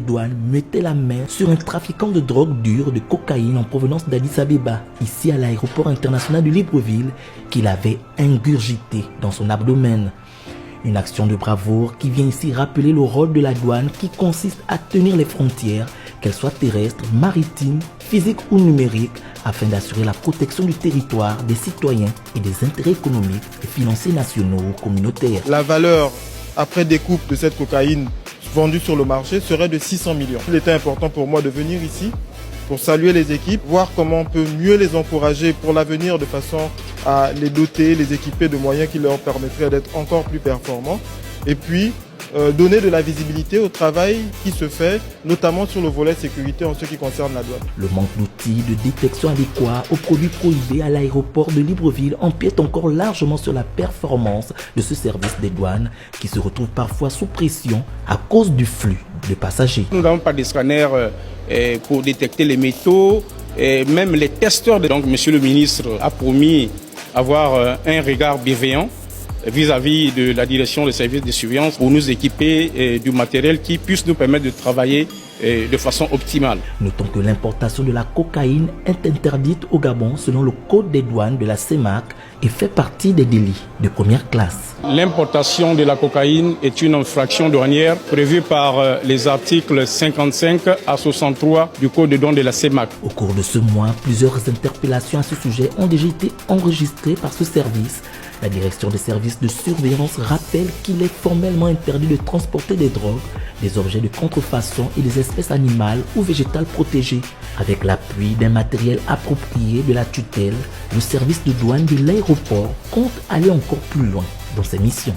Les douanes mettaient la main sur un trafiquant de drogue dure de cocaïne en provenance d'Addis Abeba, ici à l'aéroport international de Libreville, qu'il avait ingurgité dans son abdomen. Une action de bravoure qui vient ici rappeler le rôle de la douane qui consiste à tenir les frontières, qu'elles soient terrestres, maritimes, physiques ou numériques, afin d'assurer la protection du territoire, des citoyens et des intérêts économiques et financiers nationaux ou communautaires. La valeur après découpe de cette cocaïne vendue sur le marché serait de 600 millions. Il était important pour moi de venir ici pour saluer les équipes, voir comment on peut mieux les encourager pour l'avenir de façon à les doter, les équiper de moyens qui leur permettraient d'être encore plus performants. Et puis, donner de la visibilité au travail qui se fait, notamment sur le volet sécurité en ce qui concerne la douane. Le manque d'outils de détection adéquats aux produits prohibés à l'aéroport de Libreville empiète encore largement sur la performance de ce service des douanes qui se retrouve parfois sous pression à cause du flux de passagers. Nous n'avons pas de scanners pour détecter les métaux, et même les testeurs. Donc, Monsieur le ministre a promis avoir un regard bienveillant vis-à-vis de la direction des services de surveillance pour nous équiper du matériel qui puisse nous permettre de travailler de façon optimale. Notons que l'importation de la cocaïne est interdite au Gabon selon le code des douanes de la CEMAC et fait partie des délits de première classe. L'importation de la cocaïne est une infraction douanière prévue par les articles 55 à 63 du code des douanes de la CEMAC. Au cours de ce mois, plusieurs interpellations à ce sujet ont déjà été enregistrées par ce service. La direction des services de surveillance rappelle qu'il est formellement interdit de transporter des drogues, des objets de contrefaçon et des espèces animales ou végétales protégées. Avec l'appui d'un matériel approprié de la tutelle, le service de douane de l'aéroport compte aller encore plus loin dans ses missions.